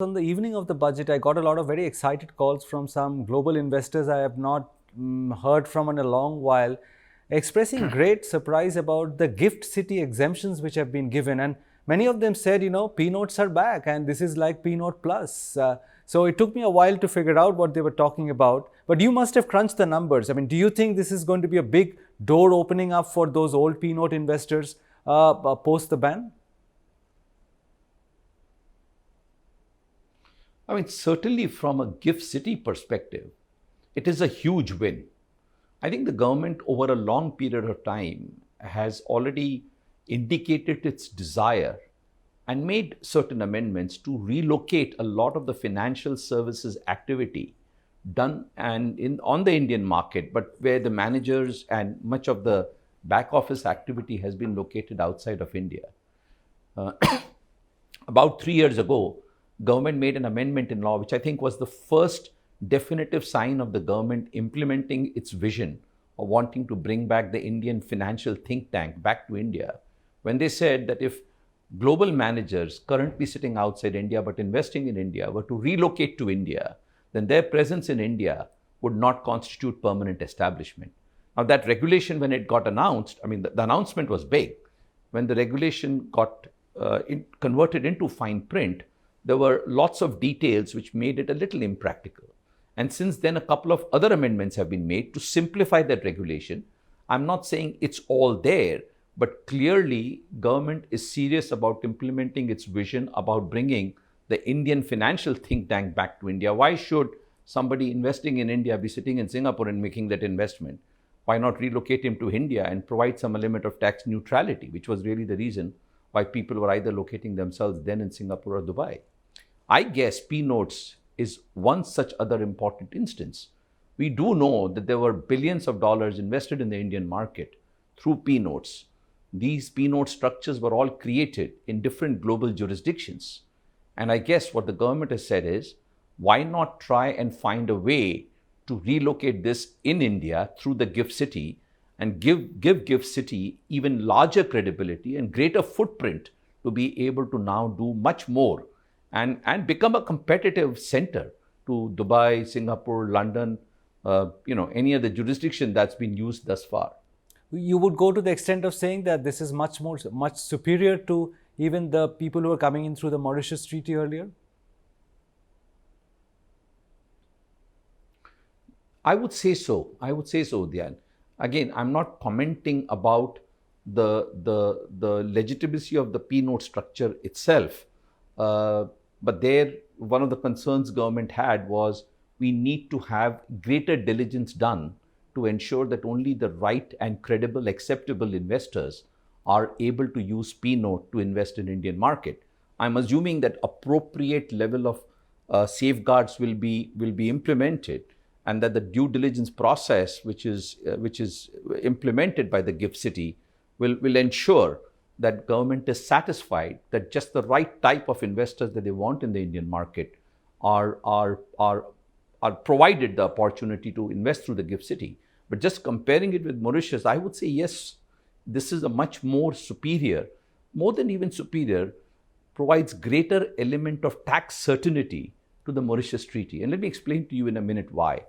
On the evening of the budget, I got a lot of very excited calls from some global investors I have not heard from in a long while, expressing great surprise about the gift city exemptions which have been given. And many of them said, P notes are back and this is like P note plus. So it took me a while to figure out what they were talking about. But you must have crunched the numbers. I mean, do you think this is going to be a big door opening up for those old P note investors post the ban? I mean, certainly from a gift city perspective, it is a huge win. I think the government over a long period of time has already indicated its desire and made certain amendments to relocate a lot of the financial services activity done on the Indian market, but where the managers and much of the back office activity has been located outside of India. Uh, About 3 years ago, government made an amendment in law, which I think was the first definitive sign of the government implementing its vision of wanting to bring back the Indian financial think tank back to India, when they said that if global managers currently sitting outside India but investing in India were to relocate to India, then their presence in India would not constitute permanent establishment. Now, that regulation, when it got announced, I mean, the announcement was big. When the regulation got converted into fine print, there were lots of details which made it a little impractical. And since then, a couple of other amendments have been made to simplify that regulation. I'm not saying it's all there, but clearly government is serious about implementing its vision about bringing the Indian financial think tank back to India. Why should somebody investing in India be sitting in Singapore and making that investment? Why not relocate him to India and provide some element of tax neutrality, which was really the reason why people were either locating themselves then in Singapore or Dubai. I guess P notes is one such other important instance. We do know that there were billions of dollars invested in the Indian market through P notes. These P note structures were all created in different global jurisdictions. And I guess what the government has said is, why not try and find a way to relocate this in India through the gift city and give gift city even larger credibility and greater footprint to be able to now do much more and become a competitive center to Dubai, Singapore, London, any other jurisdiction that's been used thus far. You would go to the extent of saying that this is much superior to even the people who are coming in through the Mauritius Treaty earlier? I would say so, Udayan. Again, I'm not commenting about the legitimacy of the P note structure itself. But there, one of the concerns government had was we need to have greater diligence done to ensure that only the right and credible, acceptable investors are able to use P note to invest in Indian market. I'm assuming that appropriate level of safeguards will be implemented, and that the due diligence process, which is implemented by the gift city, will ensure that government is satisfied that just the right type of investors that they want in the Indian market are provided the opportunity to invest through the gift city. But just comparing it with Mauritius, I would say yes, this is a much more than even superior, provides greater element of tax certainty to the Mauritius Treaty. And let me explain to you in a minute why.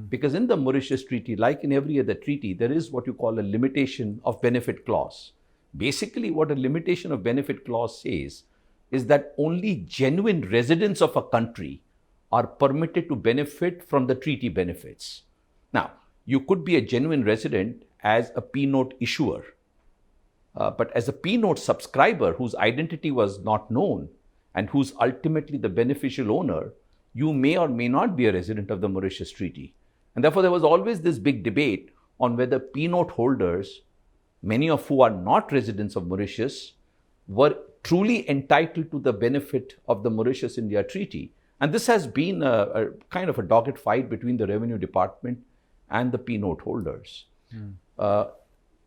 Because in the Mauritius Treaty, like in every other treaty, there is what you call a limitation of benefit clause. Basically, what a limitation of benefit clause says is that only genuine residents of a country are permitted to benefit from the treaty benefits. Now, you could be a genuine resident as a P note issuer, but as a P note subscriber whose identity was not known and who's ultimately the beneficial owner, you may or may not be a resident of the Mauritius Treaty. And therefore, there was always this big debate on whether P note holders, many of who are not residents of Mauritius, were truly entitled to the benefit of the Mauritius-India Treaty. And this has been a kind of a dogged fight between the Revenue Department and the P note holders.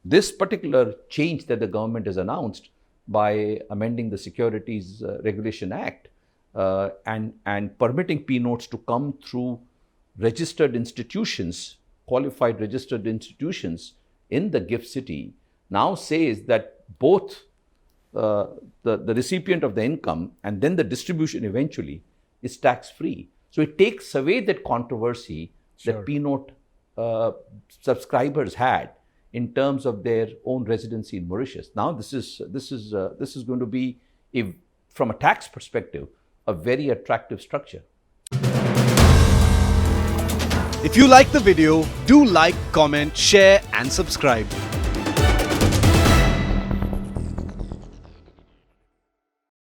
This particular change that the government has announced by amending the Securities Regulation Act and permitting P notes to come through registered institutions, qualified registered institutions in the gift city, now says that both the recipient of the income and then the distribution eventually is tax-free. So it takes away that controversy Sure. that P-note subscribers had in terms of their own residency in Mauritius. Now this is going to be, from a tax perspective, a very attractive structure. If you like the video, do like, comment, share and subscribe.